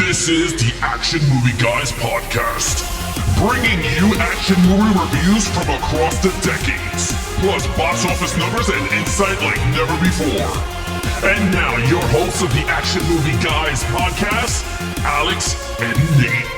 This is the Action Movie Guys podcast, bringing you action movie reviews from across the decades, plus box office numbers and insight like never before. And now, your hosts of the Action Movie Guys podcast, Alex and Nate.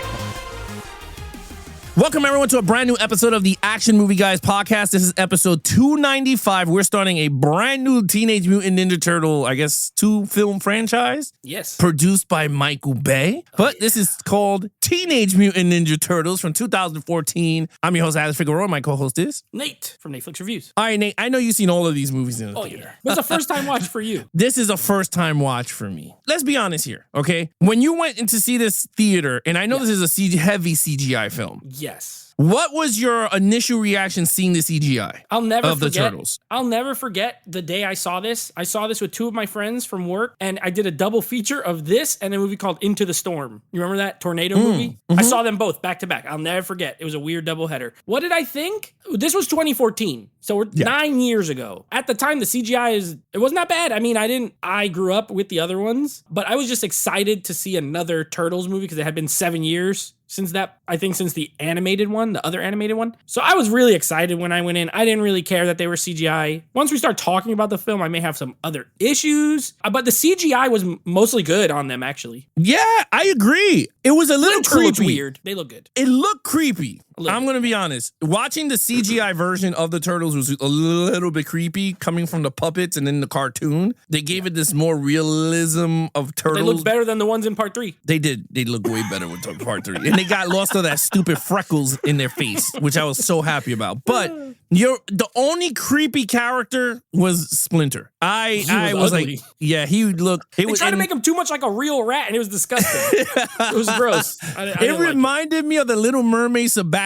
Welcome, everyone, to a brand new episode of the Action Movie Guys podcast. This is episode 295. We're starting a brand new Teenage Mutant Ninja Turtle, 2-film franchise. Yes. Produced by Michael Bay. This is called Teenage Mutant Ninja Turtles from 2014. I'm your host, Alex Figueroa. My co-host is Nate from Netflix Reviews. All right, Nate, I know you've seen all of these movies in the theater. Yeah. It was a first-time watch for you. This is a first-time watch for me. Let's be honest here, okay? When you went in to see this theater, and I know this is a heavy CGI film. Yes. What was your initial reaction seeing the CGI the Turtles? I'll never forget the day I saw this. I saw this with two of my friends from work, and I did a double feature of this and a movie called Into the Storm. You remember that tornado movie? Mm-hmm. I saw them both back to back. I'll never forget. It was a weird doubleheader. What did I think? This was 2014, so we're 9 years ago. At the time, the CGI it wasn't that bad. I mean, I grew up with the other ones, but I was just excited to see another Turtles movie because it had been 7 years since the animated one, the other animated one. So I was really excited when I went in. I didn't really care that they were CGI. Once we start talking about the film, I may have some other issues, but the CGI was mostly good on them, actually. Yeah, I agree. It was a little creepy. Looked weird. They look good. It looked creepy. I'm going to be honest. Watching the CGI version of the Turtles was a little bit creepy coming from the puppets and then the cartoon. They gave it this more realism of Turtles. They look better than the ones in part 3. They did. They look way better with part 3. And they got lost of that stupid freckles in their face, which I was so happy about. But the only creepy character was Splinter. I was ugly. like, yeah, he looked. They tried to make him too much like a real rat, and it was disgusting. It was gross. It reminded me of the Little Mermaid Sebastian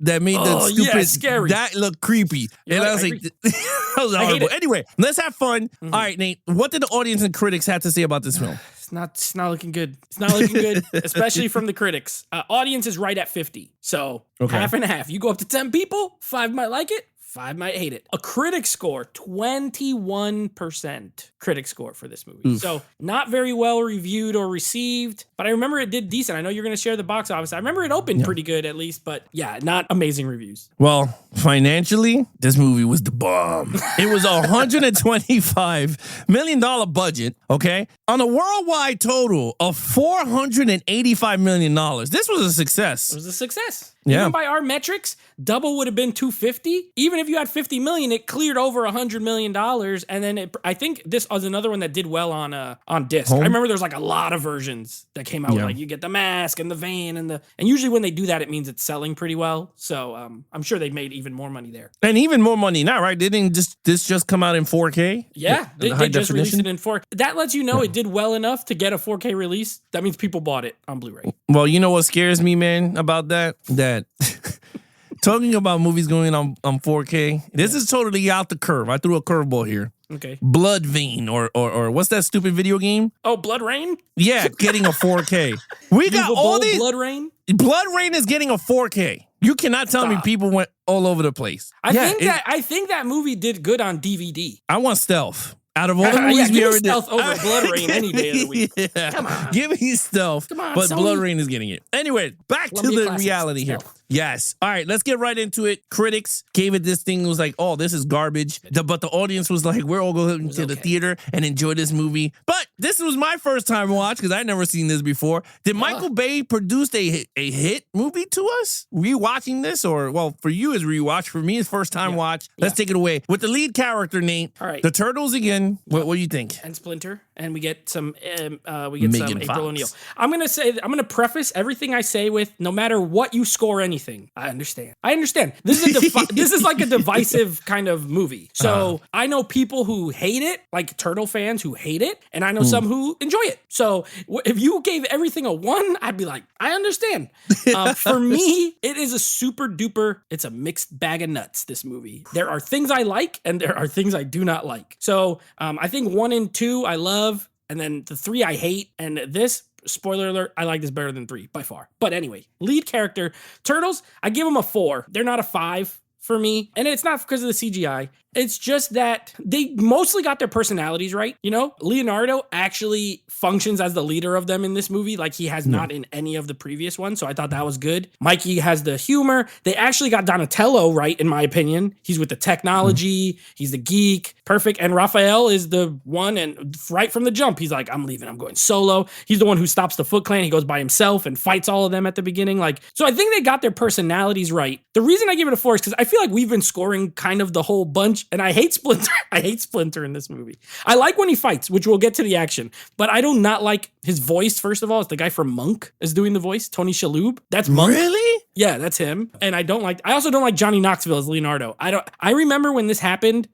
that made the stupid. Scary. That looked creepy, and I was like, that was horrible. Anyway, let's have fun. Mm-hmm. All right, Nate, what did the audience and critics have to say about this film? It's not looking good. It's not looking good, especially from the critics. Audience is right at 50. So half and half. You go up to 10 people, 5 might like it, 5 might hate it. A critic score, 21% critic score for this movie. Oof. So not very well reviewed or received, but I remember it did decent. I know you're going to share the box office. I remember it opened pretty good at least, but not amazing reviews. Well, financially, this movie was the bomb. It was a $125 million budget, okay? On a worldwide total of $485 million. This was a success. It was a success. Yeah. Even by our metrics, double would have been 250. Even if you had 50 million, it cleared over $100 million. And then I think this was another one that did well on disc. I remember there's a lot of versions that came out with you get the mask and the van and usually when they do that, it means it's selling pretty well. So I'm sure they made even more money there. And even more money now, right? Didn't this just come out in 4K? Yeah, they just released it in 4K. That lets you know it did well enough to get a 4K release. That means people bought it on Blu-ray. Well, you know what scares me, man, about that talking about movies going on 4K, this is totally out the curve. I threw a curveball here. Okay. Blood Vein or what's that stupid video game? Oh, Blood Rain? Yeah, getting a 4K. We got all these. Blood Rain? Blood Rain is getting a 4K. You cannot tell me people went all over the place. I think that movie did good on DVD. I want Stealth. Out of all the movies we ever did, Stealth over Blood Rain any day of the week. Yeah. Come on. Give me Stealth. Come on, but Sony. Blood Rain is getting it. Anyway, back to the reality here. Stealth. Yes. All right, let's get right into it. Critics gave it this thing. It was like, oh, this is garbage. But the audience was like, we're all going to the theater and enjoy this movie. But this was my first time watch because I'd never seen this before. Did Michael Bay produce a hit movie to us? Rewatching this? Or, well, for you is rewatch. For me, it's first time watch. Let's take it away. With the lead character, Nate. All right. The Turtles again. What do you think? And Splinter. And we get some April O'Neil. I'm gonna preface everything I say with no matter what you score anything. I understand. This is like a divisive kind of movie. So I know people who hate it, like Turtle fans who hate it, and I know some who enjoy it. So if you gave everything a 1, I'd be like, I understand. For me, it is a super duper. It's a mixed bag of nuts. This movie. There are things I like, and there are things I do not like. So I think 1 and 2 I love. And then the 3 I hate, and this, spoiler alert, I like this better than 3 by far. But anyway, lead character, Turtles, I give them a 4. They're not a 5 for me. And it's not because of the CGI. It's just that they mostly got their personalities right. You know, Leonardo actually functions as the leader of them in this movie, like he has not in any of the previous ones. So I thought that was good. Mikey has the humor. They actually got Donatello right, in my opinion. He's with the technology. He's the geek. Perfect. And Raphael is the one, and right from the jump, he's like, I'm leaving. I'm going solo. He's the one who stops the Foot Clan. He goes by himself and fights all of them at the beginning. Like, so I think they got their personalities right. The reason I give it a 4 is because I feel like we've been scoring kind of the whole bunch, and I hate Splinter. I hate Splinter in this movie. I like when he fights, which we'll get to the action, but I do not like his voice. First of all, it's the guy from Monk is doing the voice, Tony Shalhoub. That's Monk. Really? Yeah, that's him. And I also don't like Johnny Knoxville as Leonardo. I remember when this happened,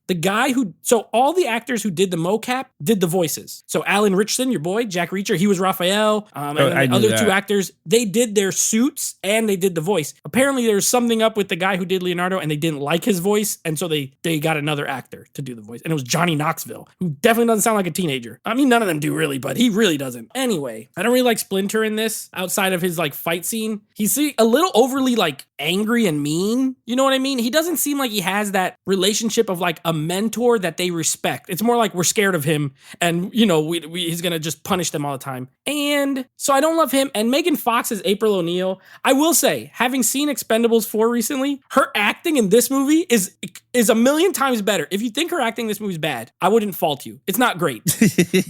so all the actors who did the mocap did the voices. So Alan Richardson, your boy, Jack Reacher, he was Raphael. And then the other two actors, they did their suits and they did the voice. Apparently there was something up with the guy who did Leonardo and they didn't like his voice. And so they got another actor to do the voice. And it was Johnny Knoxville, who definitely doesn't sound like a teenager. I mean, none of them do really, but he really doesn't. Anyway, I don't really like Splinter in this outside of his like fight scene. He's a little overly like angry and mean. You know what I mean? He doesn't seem like he has that relationship of like a mentor that they respect. It's more like we're scared of him and, you know, he's going to just punish them all the time. And so I don't love him. And Megan Fox as April O'Neil, I will say, having seen Expendables 4 recently, her acting in this movie is a million times better. If you think her acting in this movie is bad, I wouldn't fault you. It's not great.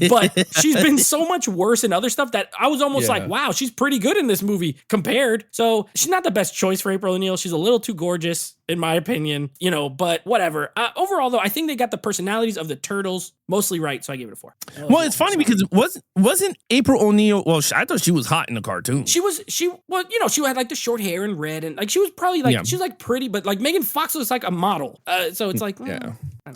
But she's been so much worse in other stuff that I was almost like, wow, she's pretty good in this movie compared. So she's not the best choice for April O'Neil. She's a little too gorgeous, in my opinion, you know, but whatever. Overall, though, I think they got the personalities of the turtles mostly right, so I gave it a 4. Well, it's funny because wasn't April O'Neil, well, I thought she was hot in the cartoon. She had like the short hair and red, and like she was probably like, she was like pretty, but like Megan Fox was like a model. So it's like,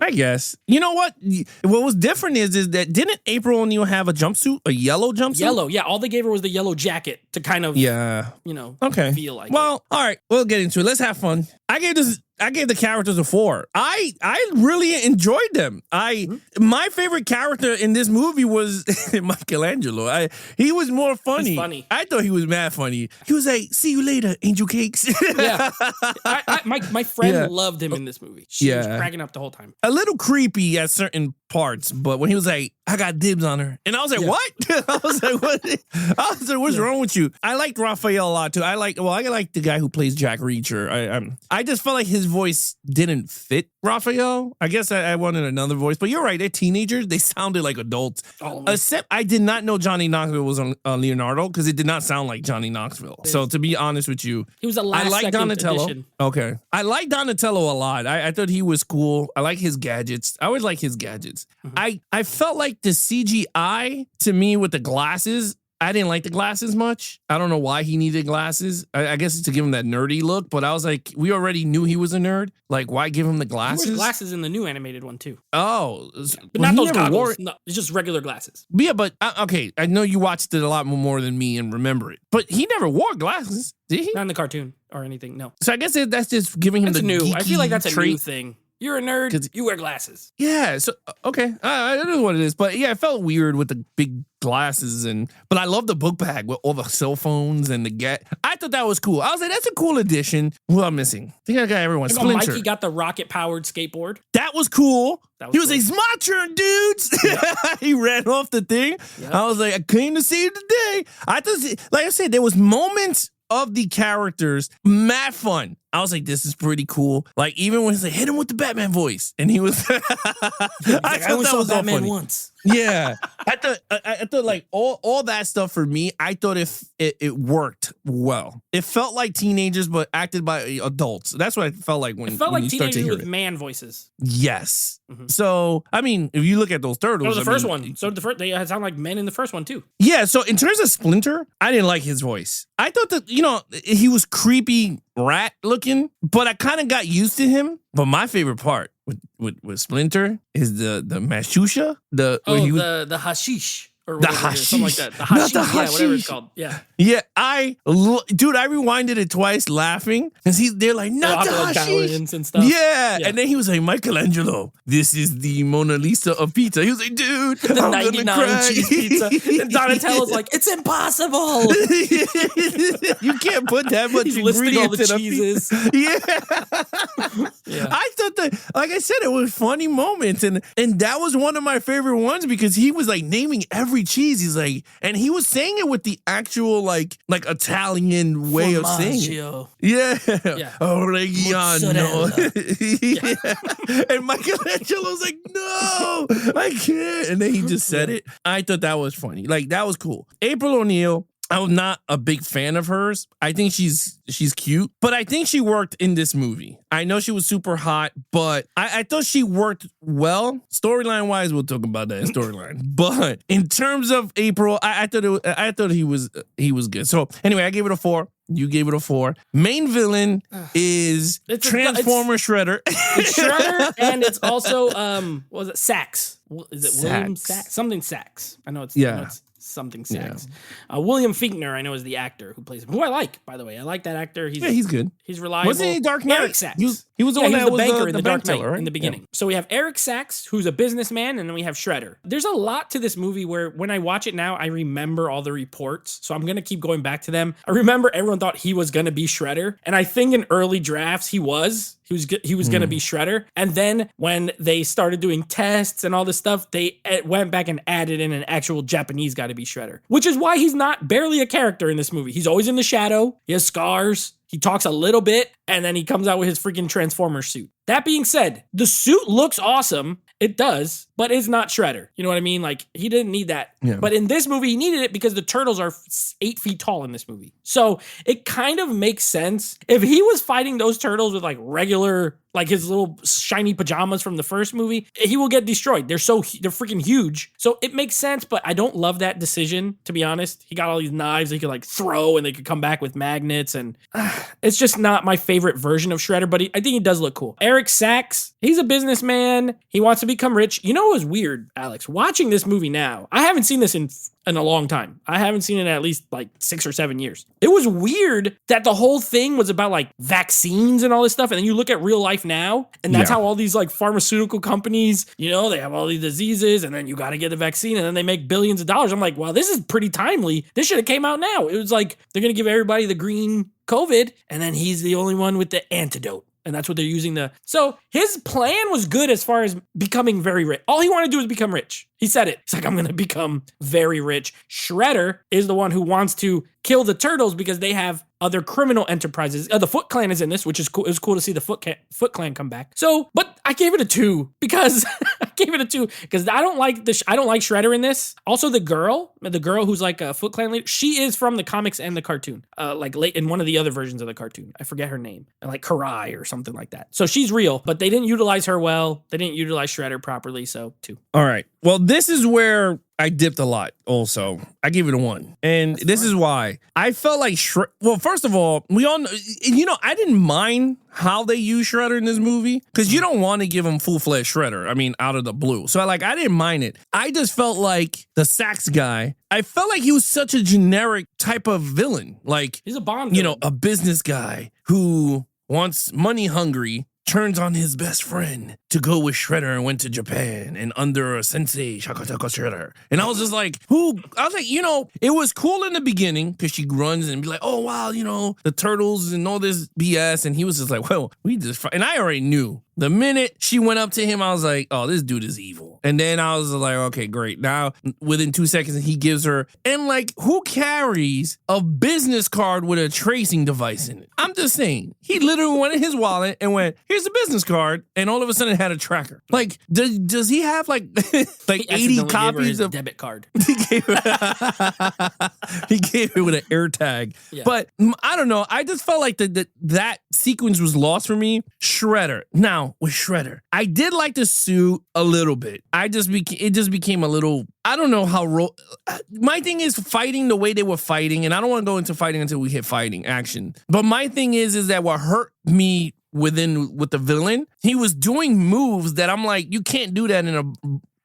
I guess. You know what? What was different is that didn't April O'Neil have a jumpsuit, a yellow jumpsuit? Yellow, yeah. All they gave her was the yellow jacket to kind of, feel like. Well, all right, we'll get into it. Let's have fun. I gave the characters a 4. I really enjoyed them. My favorite character in this movie was Michelangelo. He was more funny. He's funny. I thought he was mad funny. He was like, "See you later, Angel Cakes." Yeah, my friend loved him in this movie. She was cracking up the whole time. A little creepy at certain parts, but when he was like, "I got dibs on her," and I was like, "What?" I was like, "What?" I was like, "What's wrong with you?" I liked Raphael a lot too. I like the guy who plays Jack Reacher. I just felt like his voice didn't fit Raphael. I guess I wanted another voice, but you're right. They're teenagers. They sounded like adults. Except I did not know Johnny Knoxville was on Leonardo because it did not sound like Johnny Knoxville. So to be honest with you, he was a last second Donatello. addition. Okay, I like Donatello a lot. I thought he was cool. I like his gadgets. I always like his gadgets. Mm-hmm. I felt like the CGI to me with the glasses. I didn't like the glasses much. I don't know why he needed glasses. I guess it's to give him that nerdy look, but I was like, we already knew he was a nerd. Like, why give him the glasses? He wears glasses in the new animated one, too. Oh. But not those goggles. No, it's just regular glasses. Yeah, but, okay, I know you watched it a lot more than me and remember it. But he never wore glasses, did he? Not in the cartoon or anything, no. So I guess that's just giving him the new. I feel like that's trait. A new thing. You're a nerd, you wear glasses. Yeah, so, okay. I don't know what it is, but yeah, it felt weird with the big glasses, but I love the book bag with all the cell phones and I thought that was cool. I was like, that's a cool addition. What I'm missing? I think I got everyone. Splinter. Mikey got the rocket-powered skateboard. That was cool. He was cool. like, it's my turn, dudes. Yeah. He ran off the thing. Yep. I was like, I came to save the day. Like I said, there was moments of the characters, mad fun. I was like, this is pretty cool. Like, even when he's like, hit him with the Batman voice. And he was... I only saw Batman once. Yeah. I thought like all that stuff for me, I thought it worked well. It felt like teenagers, but acted by adults. That's what it felt like when you start to hear with man voices. Yes. Mm-hmm. So, I mean, if you look at those turtles... the first one. So they sound like men in the first one, too. Yeah, so in terms of Splinter, I didn't like his voice. I thought that, he was creepy rat looking, but I kind of got used to him. But my favorite part with Splinter is the mashusha, the hashish. Or the hashish. Something like that. The hashish. Not the hashish. Yeah, whatever it's called. Yeah. Yeah, I rewinded it twice laughing. And they're like, not the hashish. And stuff. Yeah. And then he was like, Michelangelo, this is the Mona Lisa of pizza. He was like, dude, the I'm 99 cheese pizza. And Donatello's like, it's impossible. You can't put that much He's listing all the cheeses. Yeah. I thought that, like I said, it was funny moments. And that was one of my favorite ones because he was like naming every cheese. He's like, and he was saying it with the actual like Italian way of saying it. Yeah. Oregano. Yeah. And Michelangelo's like, no, I can't. And then he just said it. I thought that was funny. Like, that was cool. April O'Neil, I'm not a big fan of hers. I think she's cute, but I think she worked in this movie. I know she was super hot, but I thought she worked well. Storyline wise, we'll talk about that storyline. But in terms of April, I thought he was good. So anyway, I gave it a 4. You gave it a 4. Main villain is Transformer Shredder. It's Shredder, and it's also what was it? Sachs. Is it William Sachs? Something Sachs. I know it's something Sachs. Yeah. William Fichtner, I know, is the actor who plays him. Who I like, by the way. I like that actor. He's good. He's reliable. Wasn't he Dark Knight? Eric Sachs. He was the one that was banker in the Dark Knight right? in the beginning. So we have Eric Sachs, who's a businessman, and then we have Shredder. There's a lot to this movie where when I watch it now, I remember all the reports. So I'm going to keep going back to them. I remember everyone thought he was going to be Shredder. And I think in early drafts, he was going to be Shredder. And then when they started doing tests and all this stuff, they went back and added in an actual Japanese guy to be Shredder, which is why he's not barely a character in this movie. He's always in the shadow. He has scars. He talks a little bit, and then he comes out with his freaking Transformer suit. That being said, the suit looks awesome. It does, but it's not Shredder. You know what I mean? Like, he didn't need that. Yeah. But in this movie, he needed it because the turtles are 8 feet tall in this movie. So it kind of makes sense. If he was fighting those turtles with like regular, like his little shiny pajamas from the first movie, he will get destroyed. They're freaking huge. So it makes sense, but I don't love that decision, to be honest. He got all these knives he could like throw and they could come back with magnets. And it's just not my favorite version of Shredder, but I think he does look cool. Eric Sachs, he's a businessman. He wants to become rich. You know what was weird, Alex? Watching this movie now, I haven't seen this in a long time. I haven't seen it in at least like 6 or 7 years. It was weird that the whole thing was about like vaccines and all this stuff. And then you look at real life now, and that's how all these like pharmaceutical companies, you know, they have all these diseases and then you got to get a vaccine and then they make billions of dollars. I'm like, wow, this is pretty timely. This should have came out now. It was like, they're going to give everybody the green COVID and then he's the only one with the antidote. And that's what they're using so his plan was good as far as becoming very rich. All he wanted to do was become rich. He said it. He's like, I'm going to become very rich. Shredder is the one who wants to kill the turtles because they have other criminal enterprises. The Foot Clan is in this, which is cool. It was cool to see the Foot Clan come back. So, but I gave it a 2 because I don't like Shredder in this. Also, the girl who's like a Foot Clan leader, she is from the comics and the cartoon. Like late in one of the other versions of the cartoon. I forget her name. Like Karai or something like that. So she's real, but they didn't utilize her well. They didn't utilize Shredder properly. So 2. All right. Well, this is where I dipped a lot also. I gave it a 1. And this is why. I felt like, well, first of all, we all know, I didn't mind how they use Shredder in this movie because you don't want to give him full-fledged Shredder. I mean, out of the blue. So I didn't mind it. I just felt like the Sachs guy, I felt like he was such a generic type of villain. Like, he's a Bond villain. A business guy who wants money hungry, turns on his best friend to go with Shredder and went to Japan and under a sensei, Shakataka Shredder. And I was just like, it was cool in the beginning because she runs and be like, oh, wow, the turtles and all this BS. And he was just like, well, and I already knew. The minute she went up to him, I was like, oh, this dude is evil. And then I was like, okay, great. Now, within 2 seconds, he gives her, and like, who carries a business card with a tracing device in it? I'm just saying, he literally went in his wallet and went, here's a business card, and all of a sudden it had a tracker. Like, does he have like 80 copies of debit card? He gave it with an air tag. Yeah. But I don't know. I just felt like that sequence was lost for me. Shredder. Now, with Shredder, I did like the suit a little bit. It just became a little, I don't know how, my thing is fighting the way they were fighting, and I don't want to go into fighting until we hit fighting action. But my thing is that what hurt me with the villain, he was doing moves that I'm like, you can't do that in a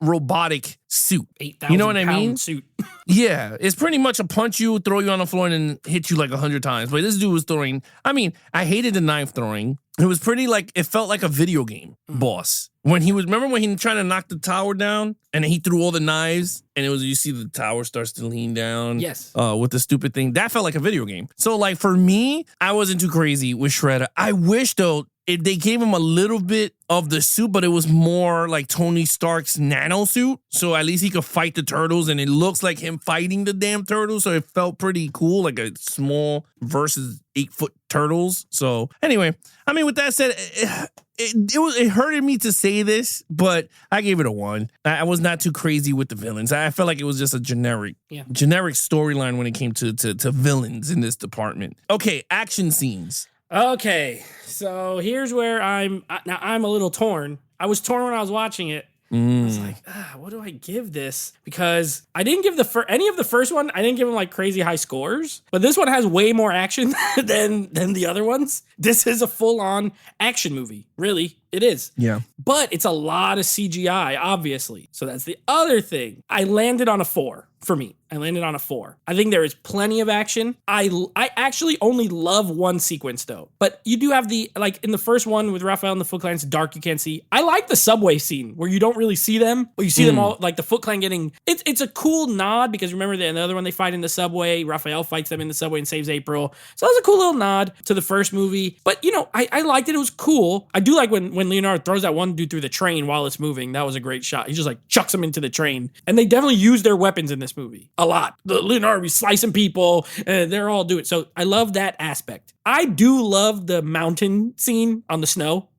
robotic suit. 8,000 you know what I mean? Suit. Yeah, it's pretty much a punch you, throw you on the floor, and then hit you like 100 times. But this dude was throwing, I hated the knife throwing. It was pretty it felt like a video game boss. Remember when he tried to knock the tower down and he threw all the knives and you see the tower starts to lean down. Yes. With the stupid thing. That felt like a video game. So for me, I wasn't too crazy with Shredder. I wish though, they gave him a little bit of the suit, but it was more like Tony Stark's nano suit. So at least he could fight the turtles, and it looks like him fighting the damn turtles. So it felt pretty cool, like a small versus 8-foot turtles. So anyway, I mean, with that said, it hurted me to say this, but I gave it a 1. I was not too crazy with the villains. I felt like it was just a generic storyline when it came to villains in this department. Okay, action scenes. Okay, so here's where I'm a little torn. I was torn when I was watching it. I was like, what do I give this? Because I didn't give any of the first one. I didn't give them like crazy high scores, but this one has way more action than the other ones. This is a full-on action movie. Really, it is. Yeah. But it's a lot of CGI, obviously. So that's the other thing. I landed on a 4 for me. I landed on a 4. I think there is plenty of action. I actually only love one sequence though. But you do have like in the first one with Raphael and the Foot Clan, it's dark, you can't see. I like the subway scene where you don't really see them, but you see them all, like the Foot Clan getting, it's a cool nod because remember the other one they fight in the subway, Raphael fights them in the subway and saves April. So that was a cool little nod to the first movie. But you know, I liked it. It was cool. I do like when Leonardo throws that one dude through the train while it's moving. That was a great shot. He just like chucks him into the train. And they definitely use their weapons in this movie a lot. Leonardo be slicing people, and they're all doing it. So I love that aspect. I do love the mountain scene on the snow.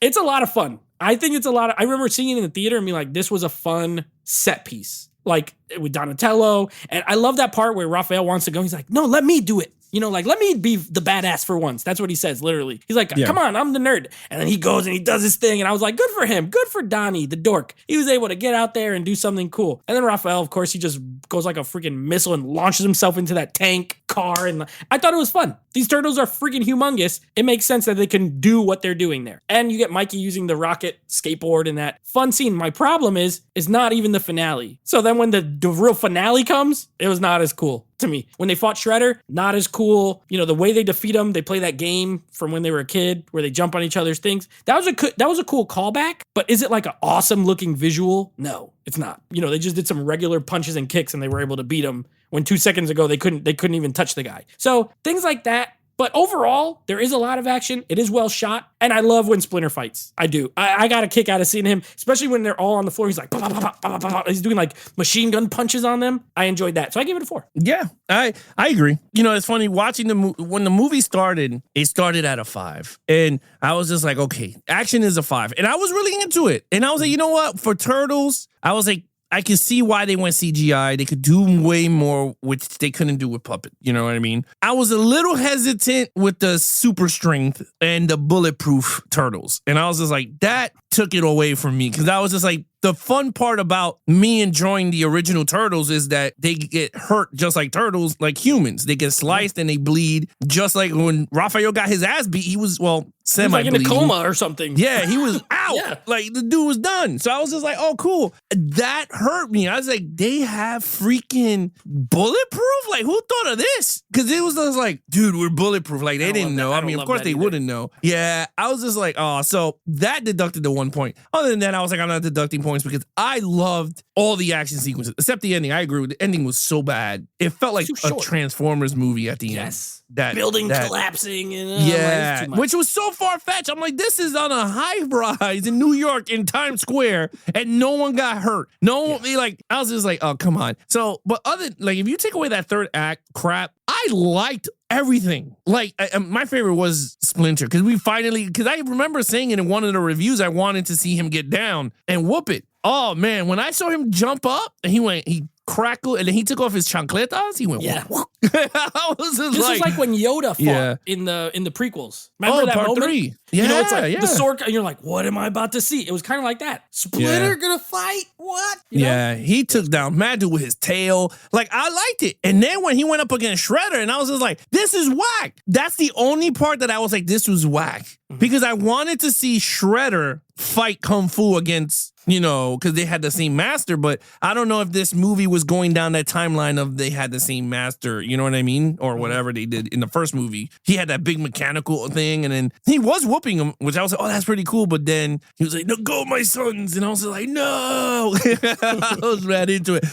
It's a lot of fun. I think it's a lot of, I remember seeing it in the theater and being like, this was a fun set piece. Like with Donatello. And I love that part where Raphael wants to go. He's like, no, let me do it. You know, like, let me be the badass for once. That's what he says, literally. He's like, come on, I'm the nerd. And then he goes and he does his thing. And I was like, good for him. Good for Donnie, the dork. He was able to get out there and do something cool. And then Raphael, of course, he just goes like a freaking missile and launches himself into that tank car. And I thought it was fun. These turtles are freaking humongous. It makes sense that they can do what they're doing there. And you get Mikey using the rocket skateboard in that fun scene. My problem is not even the finale. So then when the real finale comes, it was not as cool to me. When they fought Shredder, not as cool. You know, the way they defeat him, they play that game from when they were a kid where they jump on each other's things. That was a cool callback, but is it like an awesome looking visual? No, it's not. You know, they just did some regular punches and kicks and they were able to beat him when 2 seconds ago they couldn't even touch the guy. So things like that. But overall, there is a lot of action. It is well shot. And I love when Splinter fights. I do. I got a kick out of seeing him, especially when they're all on the floor. He's like, bah, bah, bah, bah, bah, bah. He's doing like machine gun punches on them. I enjoyed that. So I gave it a 4. Yeah, I agree. You know, it's funny watching when the movie started, it started at a 5. And I was just like, okay, action is a 5. And I was really into it. And I was like, you know what? For Turtles, I was like, I can see why they went CGI. They could do way more, which they couldn't do with puppet. You know what I mean? I was a little hesitant with the super strength and the bulletproof turtles. And I was just like, that took it away from me. Because I was just like, the fun part about me enjoying the original Turtles is that they get hurt just like turtles, like humans. They get sliced and they bleed. Just like when Raphael got his ass beat, he was, well, semi-bleeding. Like in a coma or something. Yeah, he was out. Yeah. Like, the dude was done. So I was just like, oh, cool. That hurt me. I was like, they have freaking bulletproof? Like, who thought of this? Because it was just like, dude, we're bulletproof. Like, they didn't know. I mean, of course they wouldn't know. Yeah, I was just like, oh, so that deducted the 1 point. Other than that, I was like, I'm not deducting points because I loved all the action sequences, except the ending. I agree with the ending was so bad. It felt like a Transformers movie at the end. Yes. Building collapsing and yeah, which was so far-fetched. I'm like, this is on a high-rise in New York in Times Square and no one got hurt. Like, I was just like, oh, come on. So, but if you take away that third act crap, I liked everything. Like, my favorite was Splinter because I remember saying it in one of the reviews, I wanted to see him get down and whoop it. Oh man, when I saw him jump up and he crackled and then he took off his chancletas, he went, yeah. This is like when Yoda fought in the prequels. Remember that part moment? 3. Yeah, you know, it's like the sword, and you're like, what am I about to see? It was kind of like that. Splinter gonna fight? What? You know? He took down Mad Dude with his tail. Like, I liked it. And then when he went up against Shredder, and I was just like, this is whack. That's the only part that I was like, this was whack. Mm-hmm. Because I wanted to see Shredder fight Kung Fu against, you know, because they had the same master, but I don't know if this movie was going down that timeline of they had the same master, you know what I mean? Or whatever they did in the first movie. He had that big mechanical thing, and then he was whooping him, which I was like, oh, that's pretty cool. But then he was like, no, go, my sons. And I was like, no. I was right into it.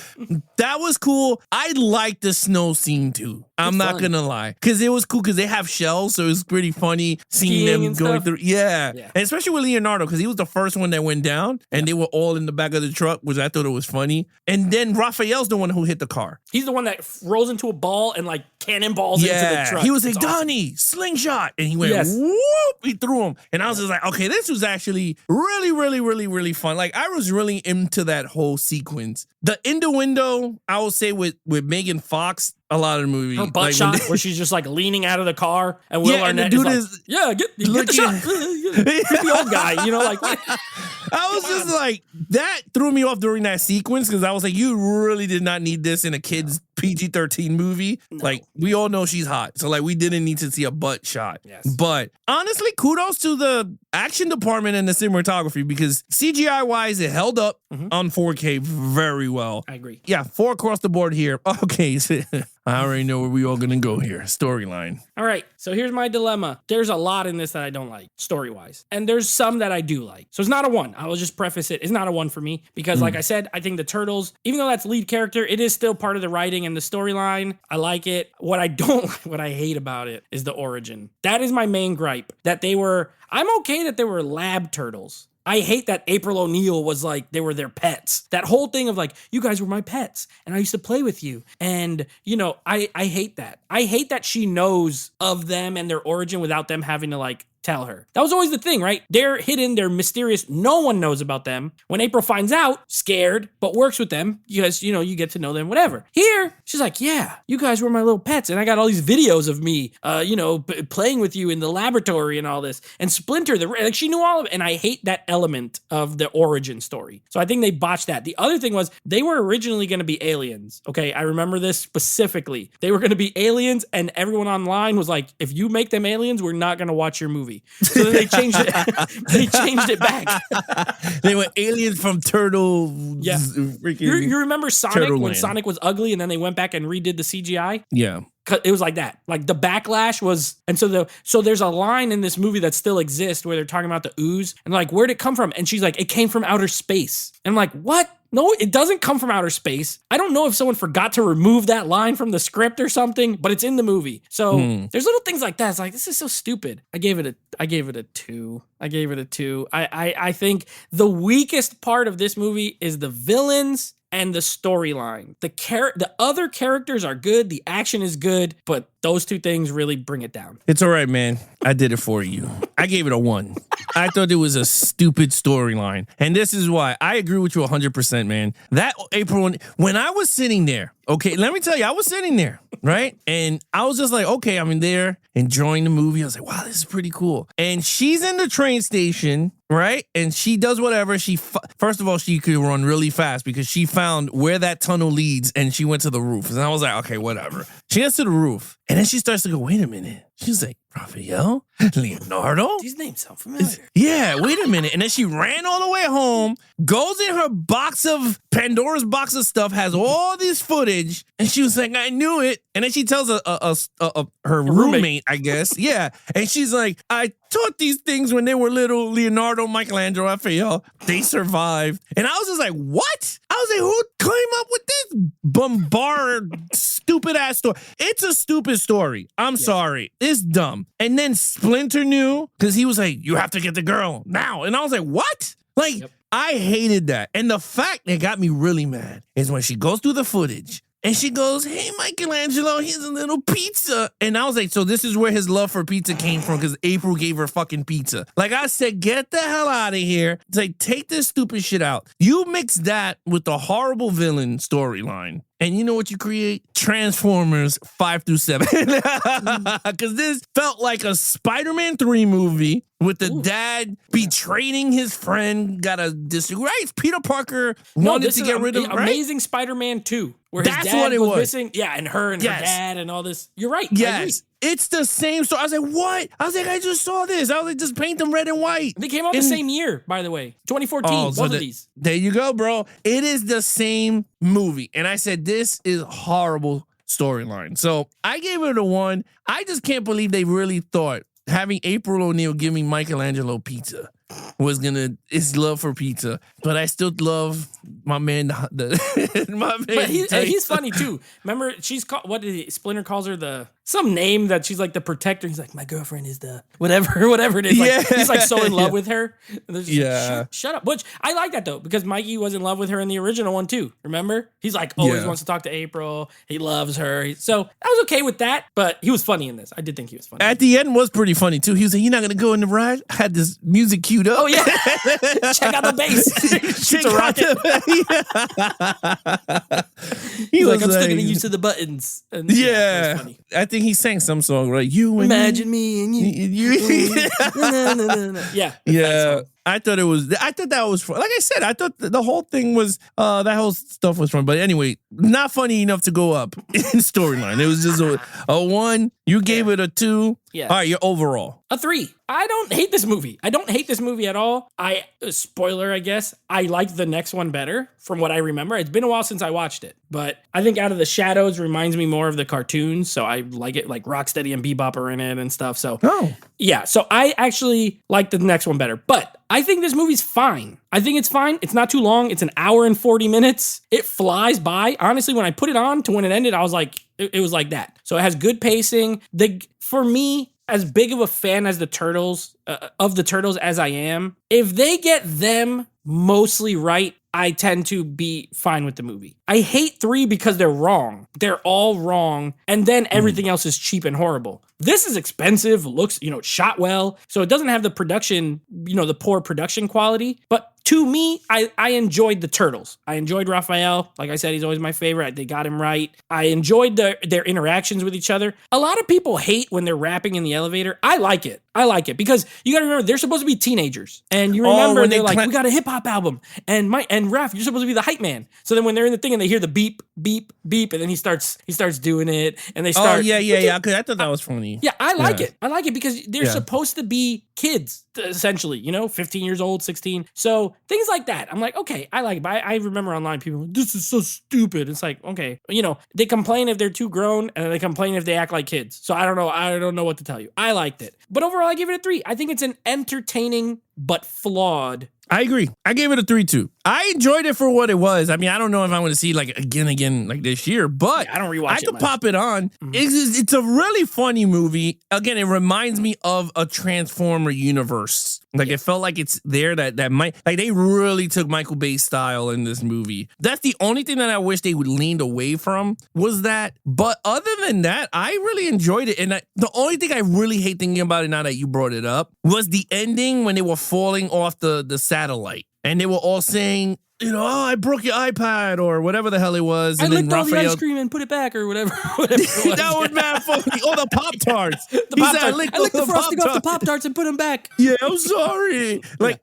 That was cool. I liked the snow scene too. I'm not going to lie. Because it was cool because they have shells, so it was pretty funny seeing them going through. Yeah. And especially with Leonardo, because he was the first one that went down, and they were all in the back of the truck, which I thought it was funny. And then Raphael's the one who hit the car. He's the one that rolls into a ball and like cannonballs into the truck. He was like, Donnie, slingshot. And he went, whoop, he threw him. And I was just like, okay, this was actually really, really, really, really fun. Like, I was really into that whole sequence. The innuendo, I will say, with Megan Fox, a lot of the movie. Her butt shot where she's just like leaning out of the car and Will Arnett is like, get the shot. Creepy old guy, you know, like. I was just like, that threw me off during that sequence because I was like, you really did not need this in a kid's PG-13 movie. No. Like, we all know she's hot. So, like, we didn't need to see a butt shot. Yes. But honestly, kudos to the action department and the cinematography because CGI-wise, it held up on 4K very well. I agree. Yeah, 4 across the board here. Okay, I already know where we all gonna go here. Storyline. All right, so here's my dilemma. There's a lot in this that I don't like, story-wise. And there's some that I do like. So it's not a 1. I will just preface it. It's not a 1 for me because, like I said, I think the Turtles, even though that's lead character, it is still part of the writing and the storyline. I like it. What I don't like, what I hate about it is the origin. That is my main gripe. I'm okay that they were lab turtles. I hate that April O'Neil was like, they were their pets. That whole thing of like, you guys were my pets and I used to play with you. And, you know, I hate that. I hate that she knows of them and their origin without them having to like tell her. That was always the thing, right? They're hidden, they're mysterious, no one knows about them. When April finds out, scared, but works with them, because, you know, you get to know them, whatever. Here, she's like, yeah, you guys were my little pets, and I got all these videos of me, playing with you in the laboratory and all this. And Splinter, like, she knew all of it, and I hate that element of the origin story. So I think they botched that. The other thing was, they were originally going to be aliens, okay? I remember this specifically. They were going to be aliens, and everyone online was like, if you make them aliens, we're not going to watch your movie. So then they changed it. They changed it back. They were aliens from Turtle. Yeah. You remember Sonic when Sonic was ugly, and then they went back and redid the CGI? Yeah. It was like that. Like the backlash was, and so there's a line in this movie that still exists where they're talking about the ooze, and like, where'd it come from? And she's like, it came from outer space. And I'm like, what? No, it doesn't come from outer space. I don't know if someone forgot to remove that line from the script or something, but it's in the movie. So there's little things like that. It's like, this is so stupid. I gave it a 2. I think the weakest part of this movie is the villains and the storyline. The other characters are good, the action is good, but those two things really bring it down. It's all right, man. I did it for you. I gave it a 1. I thought it was a stupid storyline. And this is why. I agree with you 100%, man. That April, when I was sitting there, okay, let me tell you, I was sitting there, right? And I was just like, okay, I'm in there enjoying the movie. I was like, wow, this is pretty cool. And she's in the train station, right? And she does whatever. First of all, she could run really fast because she found where that tunnel leads and she went to the roof. And I was like, okay, whatever. She gets to the roof and then she starts to go, wait a minute. She's like, Raphael? Leonardo? These names sound familiar. Yeah, wait a minute. And then she ran all the way home, goes in her Pandora's box of stuff, has all this footage, and she was like, I knew it. And then she tells her roommate, I guess. Yeah. And she's like, I taught these things when they were little, Leonardo, Michelangelo, Raphael. They survived. And I was just like, what? I was like, who came up with this bombard stupid ass story? It's a stupid story. I'm sorry. It's dumb. And then Splinter knew because he was like, you have to get the girl now. And I was like, what? Like, I hated that. And the fact that got me really mad is when she goes through the footage and she goes, hey, Michelangelo, here's a little pizza. And I was like, so this is where his love for pizza came from because April gave her fucking pizza. Like I said, get the hell out of here. It's like, take this stupid shit out. You mix that with the horrible villain storyline. And you know what you create? Transformers 5 through 7. Because this felt like a Spider-Man 3 movie with the dad betraying his friend. Got a disagree. Right? Peter Parker wanted to get rid of Amazing Spider-Man 2. Where his dad was missing. Yeah, and her dad and all this. You're right. Yes. It's the same story. I was like, what? I was like, I just saw this. I was like, just paint them red and white. They came out the same year, by the way. 2014, both of these. There you go, bro. It is the same movie. And I said, this is horrible storyline. So I gave it a 1. I just can't believe they really thought having April O'Neil giving Michelangelo pizza was his love for pizza, but I still love my man. My man. But he's funny too. Remember, Splinter calls her some name that she's like the protector. He's like, my girlfriend is the whatever it is. Like, he's like so in love with her. And like, shut up. Which I like that though, because Mikey was in love with her in the original one too. Remember? He's like always wants to talk to April. He loves her. So I was okay with that, but he was funny in this. I did think he was funny. At the end was pretty funny too. He was like, "You're not gonna go in the ride." I had this music queued up. Oh yeah, check out the bass. Shoots a rocket. He's like, I'm still getting used to the buttons. And yeah, funny. I think he sang some song, right? You and imagine me and you. Yeah. I thought that was fun. Like I said, I thought the whole thing was that whole stuff was fun. But anyway, not funny enough to go up in storyline. It was just a 1. You gave it a 2. Yeah. All right, your overall. A 3. I don't hate this movie. I don't hate this movie at all. Spoiler, I guess. I liked the next one better from what I remember. It's been a while since I watched it, but I think Out of the Shadows reminds me more of the cartoons. So I like it, like Rocksteady and Bebop are in it and stuff. So yeah. So I actually like the next one better, but I think this movie's fine. I think it's fine. It's not too long. It's an hour and 40 minutes. It flies by. Honestly, when I put it on to when it ended, I was like, it was like that. So it has good pacing. For me, as big of a fan as the Turtles, as I am, if they get them mostly right, I tend to be fine with the movie. I hate 3 because they're wrong. They're all wrong. And then everything else is cheap and horrible. This is expensive, looks, shot well. So it doesn't have the production, the poor production quality. But to me, I enjoyed the Turtles. I enjoyed Raphael. Like I said, he's always my favorite. They got him right. I enjoyed their interactions with each other. A lot of people hate when they're rapping in the elevator. I like it. Because you got to remember, they're supposed to be teenagers. And you remember, they're like, we got a hip hop album. And Raph, you're supposed to be the hype man. So then when they're in the thing and they hear the beep, beep, beep, and then he starts doing it and they start. Oh, yeah. Cause I thought that was funny. Yeah, I like it. I like it because they're supposed to be kids, essentially, 15 years old, 16. So things like that. I'm like, okay, I like it. But I remember online people like, this is so stupid. It's like, okay, they complain if they're too grown and they complain if they act like kids. So I don't know what to tell you. I liked it. But overall, I give it a 3. I think it's an entertaining but flawed. I agree. I gave it a 3 too. I enjoyed it for what it was. I mean, I don't know if I'm going to see like again like this year, but I don't rewatch it. I could pop it on. Mm-hmm. It's a really funny movie. Again, it reminds me of a Transformer universe. Like it felt like it's there that might like they really took Michael Bay's style in this movie. That's the only thing that I wish they would leaned away from was that. But other than that, I really enjoyed it. And the only thing I really hate thinking about it now that you brought it up was the ending when they were falling off the satellite and they were all saying, I broke your iPad or whatever the hell it was. And I licked all the ice cream and put it back or whatever. That was mad funny. Oh, the Pop-Tarts. I licked the frosting off the Pop-Tarts and put them back. Yeah, I'm sorry. Like,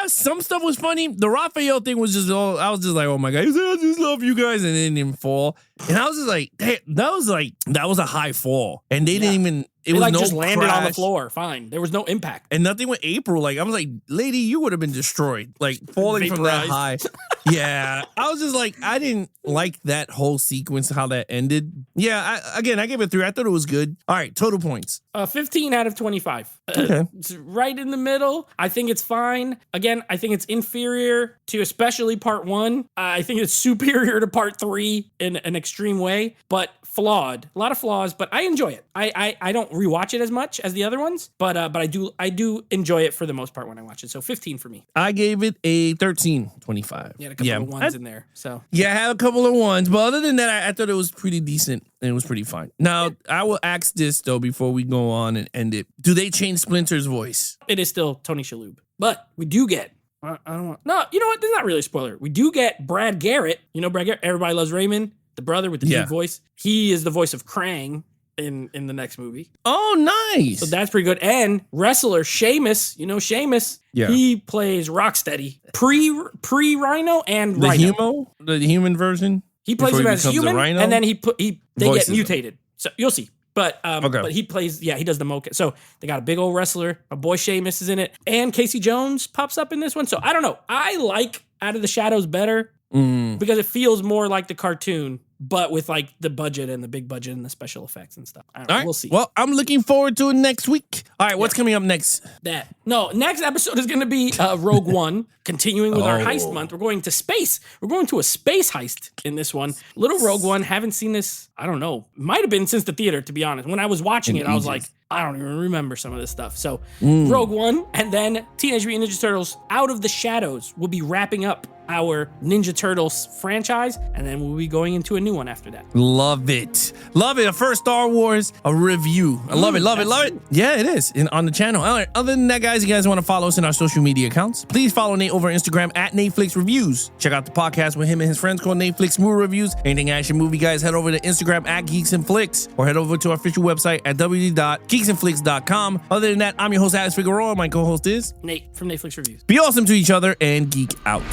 some stuff was funny. The Raphael thing was just I was just like, oh my God. He said, I just love you guys. And it didn't even fall. And I was just like, hey, that was a high fall. And they didn't even. It was just landed on the floor. Fine. There was no impact. And nothing with April. Like, I was like, lady, you would have been destroyed. Like, falling from that high. Yeah. I was just like, I didn't like that whole sequence, how that ended. Yeah. I gave it a 3. I thought it was good. All right. Total points. 15 out of 25. Okay. It's right in the middle. I think it's fine. Again, I think it's inferior to especially part 1. I think it's superior to part 3 in an extreme way, but flawed. A lot of flaws, but I enjoy it. I don't rewatch it as much as the other ones, but I do enjoy it for the most part when I watch it. So 15 for me. I gave it a 13.25. You had a couple of ones in there. So yeah, I had a couple of ones, but other than that, I thought it was pretty decent and it was pretty fine. Now, I will ask this though before we go on and end it. Do they change Splinter's voice? It is still Tony Shalhoub, but we do get. I don't want. No, you know what? This is not really a spoiler. We do get Brad Garrett. Brad Garrett. Everybody Loves Raymond, the brother with the deep voice. He is the voice of Krang in the next movie. Oh, nice. So that's pretty good. And wrestler Sheamus, Sheamus. Yeah. He plays Rocksteady. Pre Rhino and Rhino. The human version. He plays him as human, and then they get mutated. So you'll see. But he plays, he does the mocap. So they got a big old wrestler. My boy Sheamus is in it. And Casey Jones pops up in this one. So I don't know. I like Out of the Shadows better because it feels more like the cartoon but with like the budget and the big budget and the special effects and stuff. I don't know. All right. We'll see. Well, I'm looking forward to it next week. All right, what's coming up next? Next episode is going to be Rogue One, continuing with our heist month. We're going to space. We're going to a space heist in this one. Little Rogue One, haven't seen this, I don't know. Might have been since the theater, to be honest. When I was watching it, I was like, I don't even remember some of this stuff. So Rogue One, and then Teenage Mutant Ninja Turtles Out of the Shadows will be wrapping up our Ninja Turtles franchise, and then we'll be going into a new one after that. Love it. Love it. A first Star Wars, a review. I love it. Love it. Yeah, it is on the channel. All right. Other than that, guys, you guys want to follow us in our social media accounts, please follow Nate over Instagram at Netflix Reviews. Check out the podcast with him and his friends called Netflix Movie Reviews. Anything action movie, guys, head over to Instagram at Geeks and Flicks, or head over to our official website at www.geeksandflicks.com. Other than that, I'm your host, Alex Figueroa. My co-host is Nate from Netflix Reviews. Be awesome to each other and geek out.